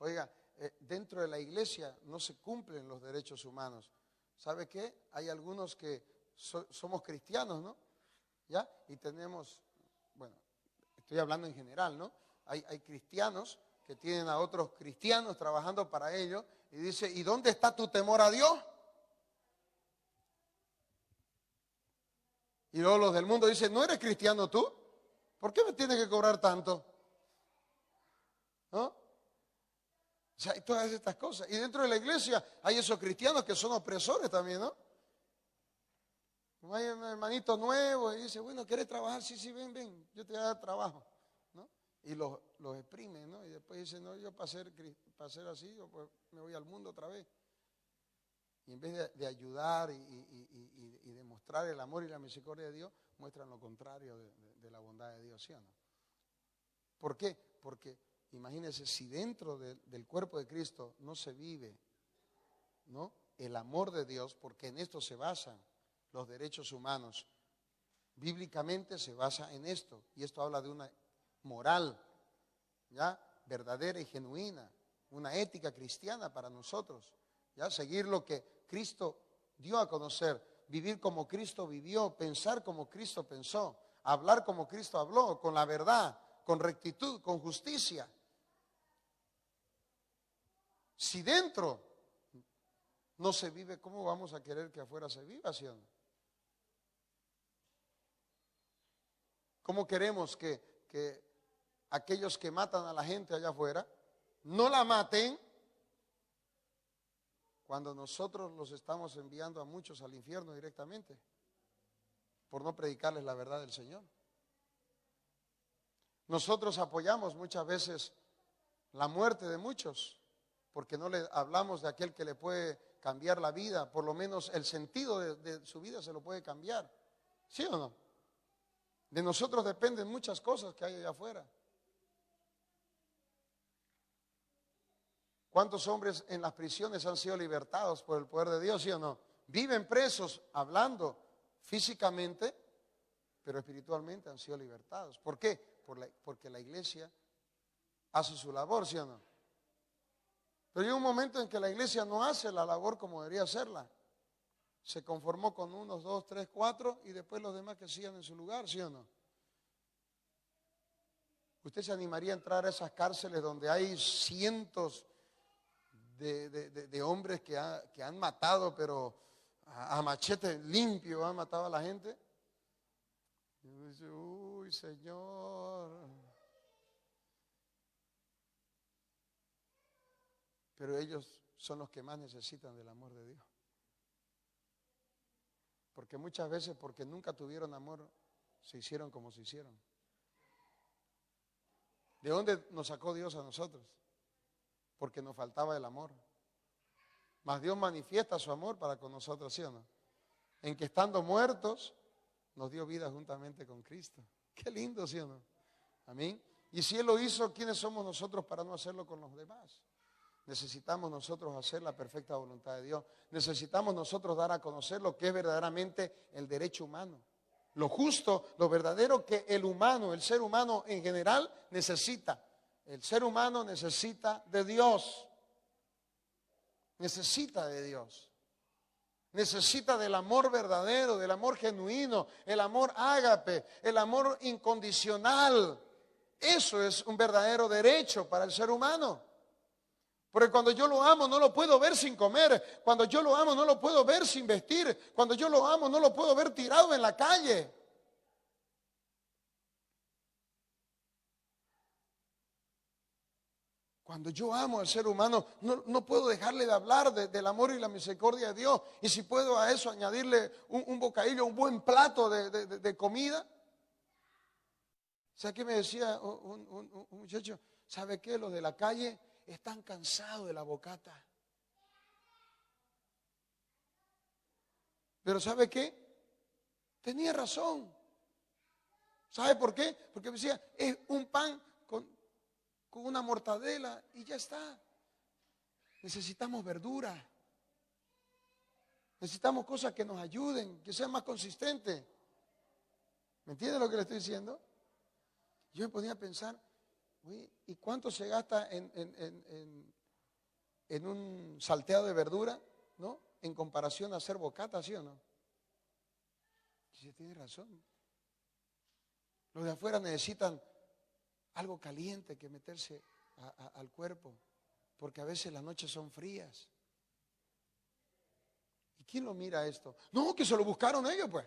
Speaker 1: Oiga, dentro de la iglesia no se cumplen los derechos humanos. ¿Sabe qué? Hay algunos que somos cristianos, ¿no? ¿Ya? Y tenemos, bueno, estoy hablando en general, ¿no? Hay cristianos que tienen a otros cristianos trabajando para ellos y dice, ¿y dónde está tu temor a Dios? Y luego los del mundo dicen, ¿no eres cristiano tú? ¿Por qué me tiene que cobrar tanto? ¿No? O sea, hay todas estas cosas. Y dentro de la iglesia hay esos cristianos que son opresores también, ¿no? Como hay un hermanito nuevo y dice, bueno, ¿quieres trabajar? Sí, sí, ven, ven, yo te voy a dar trabajo, ¿no? Y los exprimen, ¿no? Y después dicen, no, yo para ser así, yo pues me voy al mundo otra vez. Y en vez de ayudar y demostrar el amor y la misericordia de Dios, muestran lo contrario de la bondad de Dios, ¿sí o no? ¿Por qué? Porque imagínense, si dentro del cuerpo de Cristo no se vive, ¿no?, el amor de Dios, porque en esto se basan los derechos humanos, bíblicamente se basa en esto, y esto habla de una moral, ¿ya?, verdadera y genuina, una ética cristiana para nosotros, ¿ya?, seguir lo que Cristo dio a conocer, vivir como Cristo vivió, pensar como Cristo pensó, hablar como Cristo habló, con la verdad, con rectitud, con justicia. Si dentro no se vive, ¿cómo vamos a querer que afuera se viva, sí o no? ¿Cómo queremos que aquellos que matan a la gente allá afuera no la maten cuando nosotros los estamos enviando a muchos al infierno directamente por no predicarles la verdad del Señor? Nosotros apoyamos muchas veces la muerte de muchos porque no le hablamos de aquel que le puede cambiar la vida, por lo menos el sentido de su vida se lo puede cambiar, ¿sí o no? De nosotros dependen muchas cosas que hay allá afuera. ¿Cuántos hombres en las prisiones han sido libertados por el poder de Dios, sí o no? Viven presos, hablando físicamente, pero espiritualmente han sido libertados. ¿Por qué? Porque la iglesia hace su labor, ¿sí o no? Pero hay un momento en que la iglesia no hace la labor como debería hacerla. Se conformó con 1, 2, 3, 4 y después los demás que sigan en su lugar, ¿sí o no? ¿Usted se animaría a entrar a esas cárceles donde hay cientos de hombres que han matado, pero a machete limpio han matado a la gente? Y uno dice, uy, Señor. Pero ellos son los que más necesitan del amor de Dios. Porque muchas veces, porque nunca tuvieron amor, se hicieron como se hicieron. ¿De dónde nos sacó Dios a nosotros? Porque nos faltaba el amor. Mas Dios manifiesta su amor para con nosotros, ¿sí o no? En que estando muertos, nos dio vida juntamente con Cristo. Qué lindo, ¿sí o no? Amén. Y si Él lo hizo, ¿quiénes somos nosotros para no hacerlo con los demás? Necesitamos nosotros hacer la perfecta voluntad de Dios. Necesitamos nosotros dar a conocer lo que es verdaderamente el derecho humano. Lo justo, lo verdadero que el humano, el ser humano en general necesita. El ser humano necesita de Dios. Necesita de Dios. Necesita del amor verdadero, del amor genuino, el amor ágape, el amor incondicional. Eso es un verdadero derecho para el ser humano. Porque cuando yo lo amo no lo puedo ver sin comer. Cuando yo lo amo no lo puedo ver sin vestir. Cuando yo lo amo no lo puedo ver tirado en la calle. Cuando yo amo al ser humano no puedo dejarle de hablar del amor y la misericordia de Dios. Y si puedo a eso añadirle un bocadillo, un buen plato de comida. ¿Sabe qué me decía un muchacho? ¿Sabe qué? Los de la calle están cansados de la bocata. Pero ¿sabe qué? Tenía razón. ¿Sabe por qué? Porque me decía, es un pan con una mortadela y ya está. Necesitamos verdura. Necesitamos cosas que nos ayuden, que sean más consistentes. ¿Me entiende lo que le estoy diciendo? Yo me ponía a pensar, ¿y cuánto se gasta en un salteado de verdura, ¿no? En comparación a hacer bocata, ¿sí o no? Sí, tiene razón. Los de afuera necesitan algo caliente que meterse al cuerpo, porque a veces las noches son frías. ¿Y quién lo mira esto? No, que se lo buscaron ellos, pues.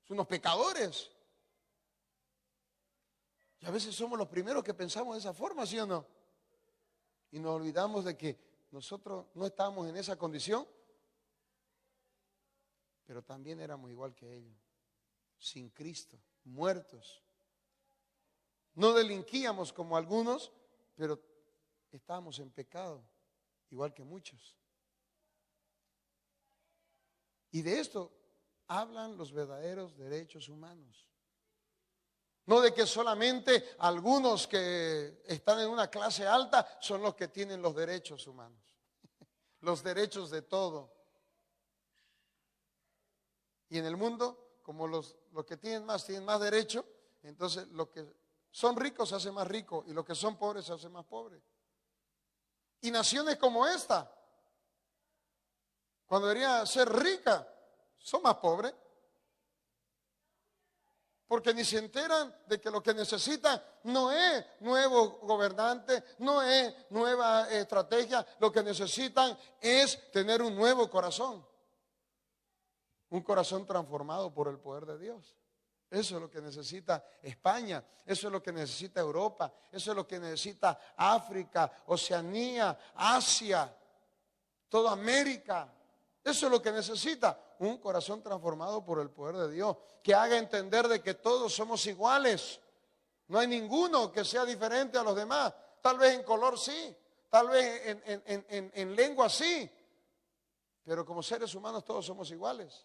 Speaker 1: Son unos pecadores. Y a veces somos los primeros que pensamos de esa forma, ¿sí o no? Y nos olvidamos de que nosotros no estábamos en esa condición, pero también éramos igual que ellos, sin Cristo, muertos. No delinquíamos como algunos, pero estábamos en pecado, igual que muchos. Y de esto hablan los verdaderos derechos humanos. No de que solamente algunos que están en una clase alta son los que tienen los derechos humanos. Los derechos de todo. Y en el mundo, como los que tienen más derecho, entonces los que son ricos se hacen más ricos y los que son pobres se hacen más pobres. Y naciones como esta, cuando debería ser rica, son más pobres. Porque ni se enteran de que lo que necesitan no es nuevo gobernante, no es nueva estrategia. Lo que necesitan es tener un nuevo corazón. Un corazón transformado por el poder de Dios. Eso es lo que necesita España, eso es lo que necesita Europa, eso es lo que necesita África, Oceanía, Asia, toda América. Eso es lo que necesita, un corazón transformado por el poder de Dios, que haga entender de que todos somos iguales. No hay ninguno que sea diferente a los demás. Tal vez en color sí, tal vez en lengua sí, pero como seres humanos todos somos iguales.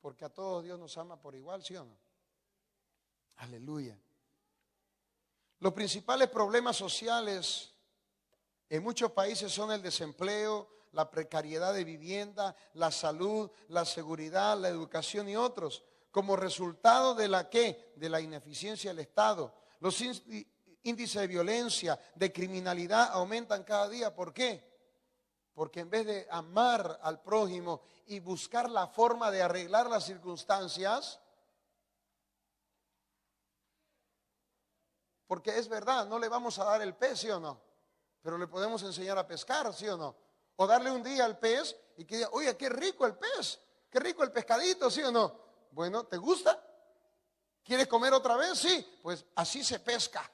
Speaker 1: Porque a todos Dios nos ama por igual, ¿sí o no? Aleluya. Los principales problemas sociales en muchos países son el desempleo, la precariedad de vivienda, la salud, la seguridad, la educación y otros. Como resultado de la ¿qué? De la ineficiencia del Estado. Los índices de violencia, de criminalidad aumentan cada día. ¿Por qué? Porque en vez de amar al prójimo y buscar la forma de arreglar las circunstancias, porque es verdad, no le vamos a dar el pez, ¿sí o no? Pero le podemos enseñar a pescar, ¿sí o no? O darle un día al pez y que diga, oye, qué rico el pez, qué rico el pescadito, ¿sí o no? Bueno, ¿te gusta? ¿Quieres comer otra vez? Sí, pues así se pesca.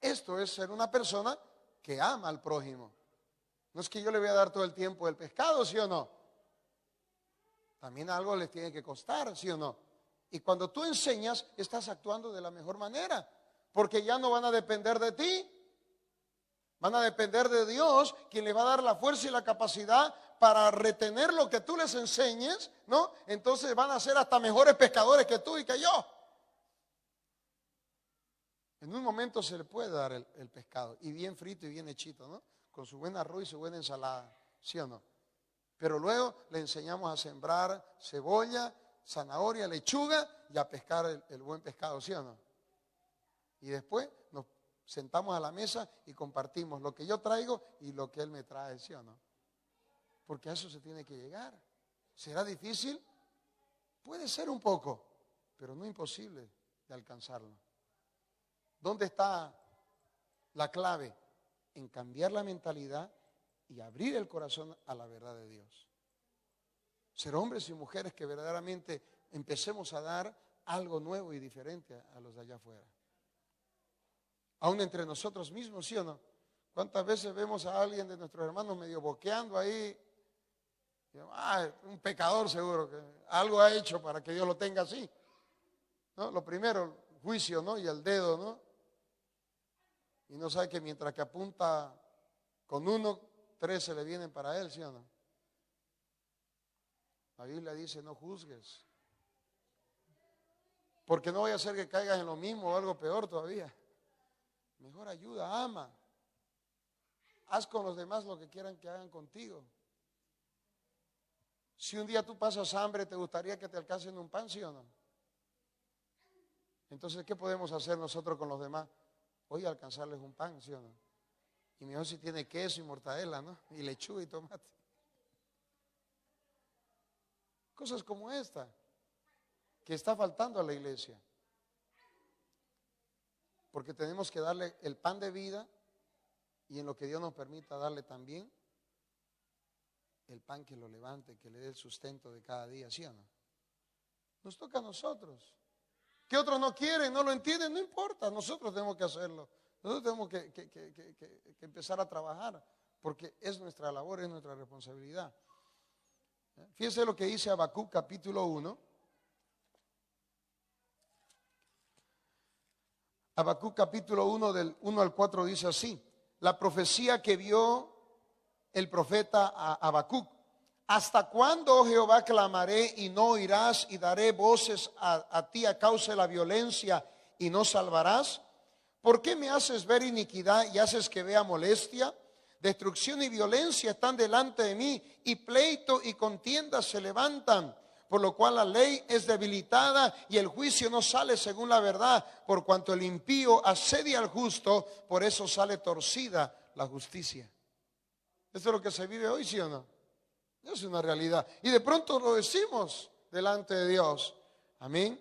Speaker 1: Esto es ser una persona que ama al prójimo. No es que yo le voy a dar todo el tiempo el pescado, ¿sí o no? También algo les tiene que costar, ¿sí o no? Y cuando tú enseñas, estás actuando de la mejor manera, porque ya no van a depender de ti, van a depender de Dios, quien les va a dar la fuerza y la capacidad para retener lo que tú les enseñes, ¿no? Entonces van a ser hasta mejores pescadores que tú y que yo. En un momento se le puede dar el pescado, y bien frito y bien hechito, ¿no? Con su buen arroz y su buena ensalada, ¿sí o no? Pero luego le enseñamos a sembrar cebolla, zanahoria, lechuga y a pescar el buen pescado, ¿sí o no? Y después nos sentamos a la mesa y compartimos lo que yo traigo y lo que él me trae, ¿sí o no? Porque a eso se tiene que llegar. ¿Será difícil? Puede ser un poco, pero no imposible de alcanzarlo. ¿Dónde está la clave? En cambiar la mentalidad y abrir el corazón a la verdad de Dios. Ser hombres y mujeres que verdaderamente empecemos a dar algo nuevo y diferente a los de allá afuera. Aún entre nosotros mismos, ¿sí o no? ¿Cuántas veces vemos a alguien de nuestros hermanos medio boqueando ahí? Un pecador seguro, que algo ha hecho para que Dios lo tenga así, ¿no? Lo primero, el juicio, ¿no? Y el dedo, ¿no? Y no sabe que mientras que apunta con uno, 3 se le vienen para él, ¿sí o no? La Biblia dice, no juzgues. Porque no vaya a ser que caigas en lo mismo o algo peor todavía. Mejor ayuda, ama. Haz con los demás lo que quieran que hagan contigo. Si un día tú pasas hambre, ¿te gustaría que te alcancen un pan, sí o no? Entonces, ¿qué podemos hacer nosotros con los demás? Hoy alcanzarles un pan, ¿sí o no? Y mejor si tiene queso y mortadela, ¿no? Y lechuga y tomate. Cosas como esta, que está faltando a la iglesia. Porque tenemos que darle el pan de vida y en lo que Dios nos permita darle también el pan que lo levante, que le dé el sustento de cada día, ¿sí o no? Nos toca a nosotros. Que otros no quieren, no lo entienden, no importa, nosotros tenemos que hacerlo. Nosotros tenemos que empezar a trabajar, porque es nuestra labor, es nuestra responsabilidad. Fíjense lo que dice Habacuc capítulo 1. Habacuc capítulo 1 del 1 al 4 dice así: la profecía que vio el profeta Habacuc. ¿Hasta cuándo, oh Jehová, clamaré y no oirás, y daré voces a ti a causa de la violencia y no salvarás? ¿Por qué me haces ver iniquidad y haces que vea molestia? Destrucción y violencia están delante de mí, y pleito y contienda se levantan, por lo cual la ley es debilitada y el juicio no sale según la verdad. Por cuanto el impío asedia al justo, por eso sale torcida la justicia. ¿Esto es lo que se vive hoy, sí o no? Es una realidad. Y de pronto lo decimos delante de Dios. Amén.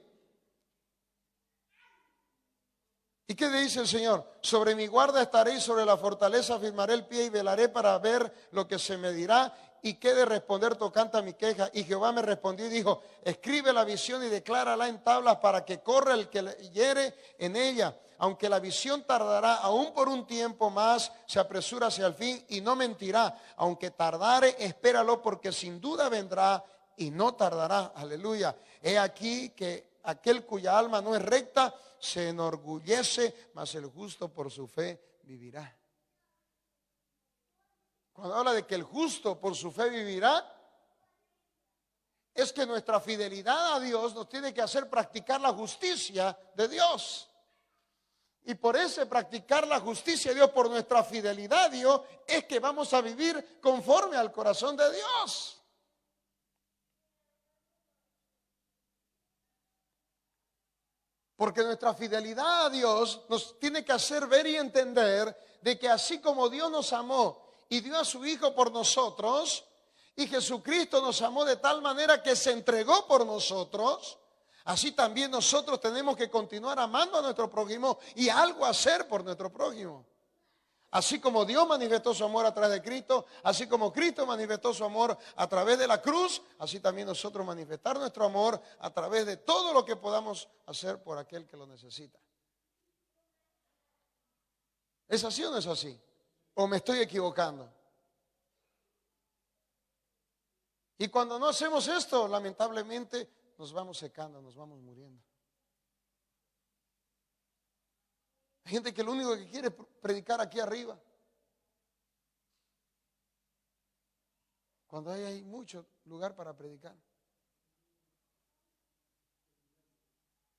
Speaker 1: ¿Y qué dice el Señor? Sobre mi guarda estaré y sobre la fortaleza firmaré el pie y velaré para ver lo que se me dirá y qué de responder tocante a mi queja. Y Jehová me respondió y dijo: escribe la visión y declárala en tablas para que corra el que leyere en ella. Aunque la visión tardará aún por un tiempo más, se apresura hacia el fin y no mentirá. Aunque tardare, espéralo, porque sin duda vendrá y no tardará. Aleluya. He aquí que aquel cuya alma no es recta se enorgullece, mas el justo por su fe vivirá. Cuando habla de que el justo por su fe vivirá, es que nuestra fidelidad a Dios nos tiene que hacer practicar la justicia de Dios. Y por ese practicar la justicia de Dios, por nuestra fidelidad a Dios, es que vamos a vivir conforme al corazón de Dios. Porque nuestra fidelidad a Dios nos tiene que hacer ver y entender de que así como Dios nos amó y dio a su Hijo por nosotros, y Jesucristo nos amó de tal manera que se entregó por nosotros, así también nosotros tenemos que continuar amando a nuestro prójimo y algo hacer por nuestro prójimo. Así como Dios manifestó su amor a través de Cristo, así como Cristo manifestó su amor a través de la cruz, así también nosotros manifestar nuestro amor a través de todo lo que podamos hacer por aquel que lo necesita. ¿Es así o no es así? ¿O me estoy equivocando? Y cuando no hacemos esto, lamentablemente nos vamos secando, nos vamos muriendo. Hay gente que lo único que quiere es predicar aquí arriba, cuando hay mucho lugar para predicar.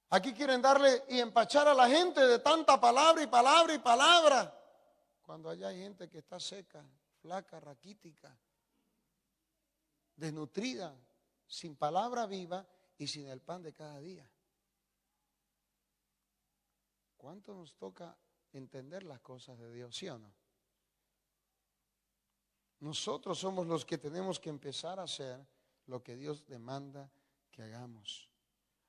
Speaker 1: Aquí quieren darle y empachar a la gente de tanta palabra y palabra y palabra, cuando allá hay gente que está seca, flaca, raquítica, desnutrida, sin palabra viva y sin el pan de cada día. ¿Cuánto nos toca entender las cosas de Dios, sí o no? Nosotros somos los que tenemos que empezar a hacer lo que Dios demanda que hagamos.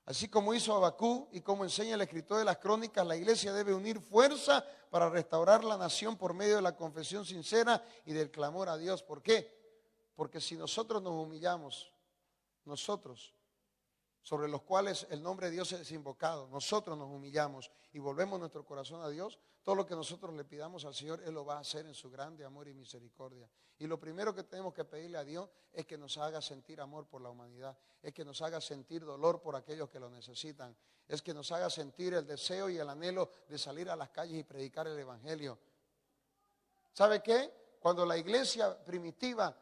Speaker 1: Así como hizo Habacuc y como enseña el escritor de las crónicas, la iglesia debe unir fuerza para restaurar la nación por medio de la confesión sincera y del clamor a Dios. ¿Por qué? Porque si nosotros nos humillamos, nosotros, sobre los cuales el nombre de Dios es invocado, nosotros nos humillamos y volvemos nuestro corazón a Dios, todo lo que nosotros le pidamos al Señor, Él lo va a hacer en su grande amor y misericordia. Y lo primero que tenemos que pedirle a Dios es que nos haga sentir amor por la humanidad, es que nos haga sentir dolor por aquellos que lo necesitan, es que nos haga sentir el deseo y el anhelo de salir a las calles y predicar el Evangelio. ¿Sabe qué? Cuando la iglesia primitiva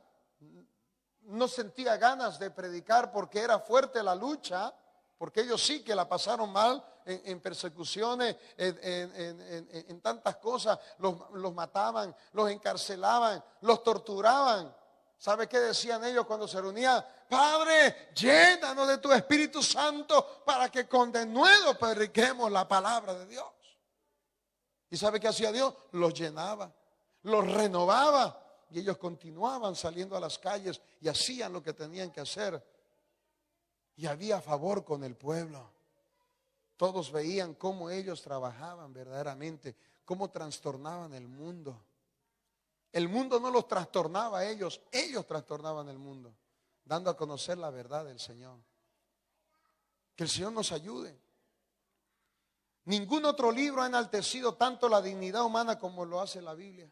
Speaker 1: no sentía ganas de predicar porque era fuerte la lucha, porque ellos sí que la pasaron mal en persecuciones, en tantas cosas, los mataban, los encarcelaban, los torturaban. ¿Sabe qué decían ellos cuando se reunían? Padre, llénanos de tu Espíritu Santo para que con denuedo prediquemos la palabra de Dios. ¿Y sabe qué hacía Dios? Los llenaba, los renovaba. Y ellos continuaban saliendo a las calles y hacían lo que tenían que hacer. Y había favor con el pueblo. Todos veían cómo ellos trabajaban verdaderamente, cómo trastornaban el mundo. El mundo no los trastornaba a ellos trastornaban el mundo, dando a conocer la verdad del Señor. Que el Señor nos ayude. Ningún otro libro ha enaltecido tanto la dignidad humana como lo hace la Biblia.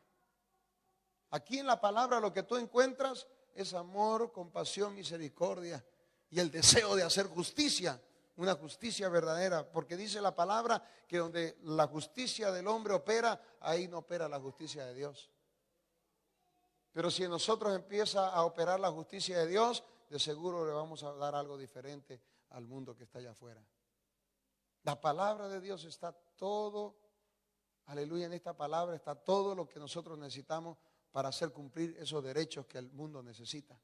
Speaker 1: Aquí en la palabra lo que tú encuentras es amor, compasión, misericordia y el deseo de hacer justicia, una justicia verdadera, porque dice la palabra que donde la justicia del hombre opera, ahí no opera la justicia de Dios. Pero si en nosotros empieza a operar la justicia de Dios, de seguro le vamos a dar algo diferente al mundo que está allá afuera. La palabra de Dios está todo, aleluya, en esta palabra está todo lo que nosotros necesitamos para hacer cumplir esos derechos que el mundo necesita.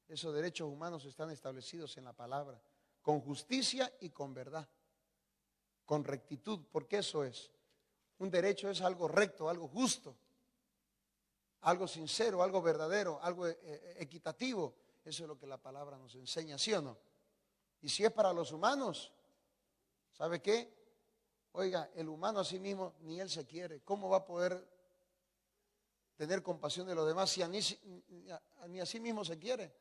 Speaker 1: Esos derechos humanos están establecidos en la palabra, con justicia y con verdad, con rectitud, porque eso es. Un derecho es algo recto, algo justo, algo sincero, algo verdadero, algo equitativo. Eso es lo que la palabra nos enseña, ¿sí o no? Y si es para los humanos, ¿sabe qué? Oiga, el humano a sí mismo ni él se quiere. ¿Cómo va a poder tener compasión de los demás si ni a sí mismo se quiere?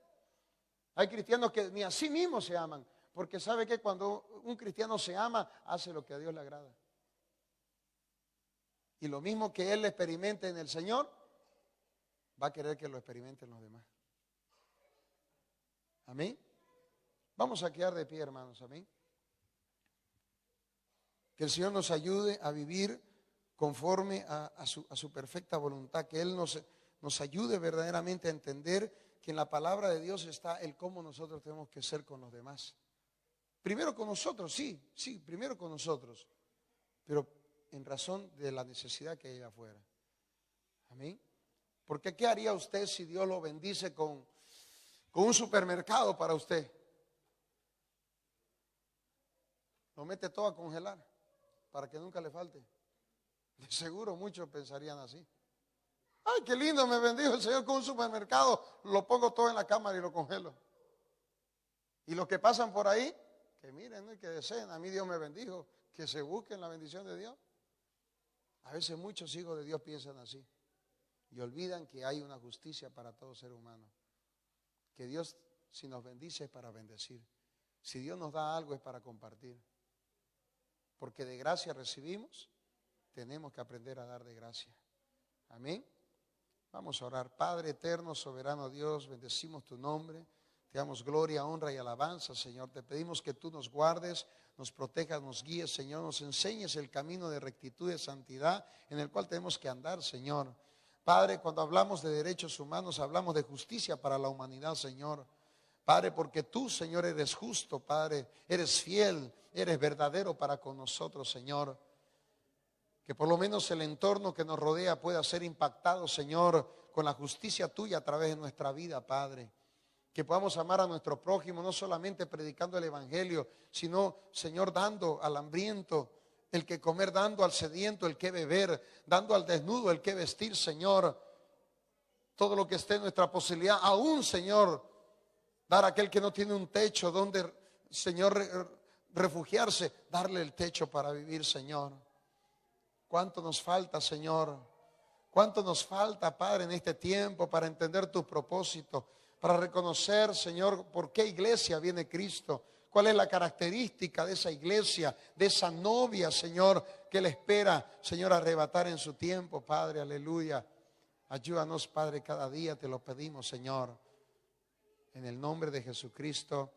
Speaker 1: Hay cristianos que ni a sí mismos se aman, porque ¿sabe qué? Cuando un cristiano se ama, hace lo que a Dios le agrada. Y lo mismo que él experimente en el Señor, va a querer que lo experimenten los demás. Amén. Vamos a quedar de pie, hermanos. Amén. Que el Señor nos ayude a vivir conforme a su perfecta voluntad. Que Él nos ayude verdaderamente a entender que en la palabra de Dios está el cómo nosotros tenemos que ser con los demás. Primero con nosotros, sí, primero con nosotros. Pero en razón de la necesidad que hay allá afuera. Amén. Porque ¿qué haría usted si Dios lo bendice con un supermercado para usted? Lo mete todo a congelar para que nunca le falte. De seguro muchos pensarían así. Ay, qué lindo, me bendijo el Señor con un supermercado. Lo pongo todo en la cámara y lo congelo. Y los que pasan por ahí, que miren, ¿no? Y que deseen, a mí Dios me bendijo, que se busquen la bendición de Dios. A veces muchos hijos de Dios piensan así y olvidan que hay una justicia para todo ser humano. Que Dios, si nos bendice, es para bendecir. Si Dios nos da algo, es para compartir. Porque de gracia recibimos, tenemos que aprender a dar de gracia. Amén. Vamos a orar. Padre eterno, soberano Dios, bendecimos tu nombre. Te damos gloria, honra y alabanza, Señor. Te pedimos que tú nos guardes, nos protejas, nos guíes, Señor. Nos enseñes el camino de rectitud y de santidad en el cual tenemos que andar, Señor. Padre, cuando hablamos de derechos humanos, hablamos de justicia para la humanidad, Señor. Padre, porque tú, Señor, eres justo, Padre. Eres fiel, eres verdadero para con nosotros, Señor. Que por lo menos el entorno que nos rodea pueda ser impactado, Señor, con la justicia tuya a través de nuestra vida, Padre. Que podamos amar a nuestro prójimo, no solamente predicando el evangelio, sino, Señor, dando al hambriento el que comer, dando al sediento el que beber, dando al desnudo el que vestir, Señor. Todo lo que esté en nuestra posibilidad, aún, Señor, dar a aquel que no tiene un techo donde, Señor, refugiarse, darle el techo para vivir, Señor. ¿Cuánto nos falta, Señor? ¿Cuánto nos falta, Padre, en este tiempo para entender tu propósito? Para reconocer, Señor, por qué iglesia viene Cristo. ¿Cuál es la característica de esa iglesia, de esa novia, Señor, que le espera, Señor, arrebatar en su tiempo, Padre? Aleluya. Ayúdanos, Padre, cada día te lo pedimos, Señor. En el nombre de Jesucristo.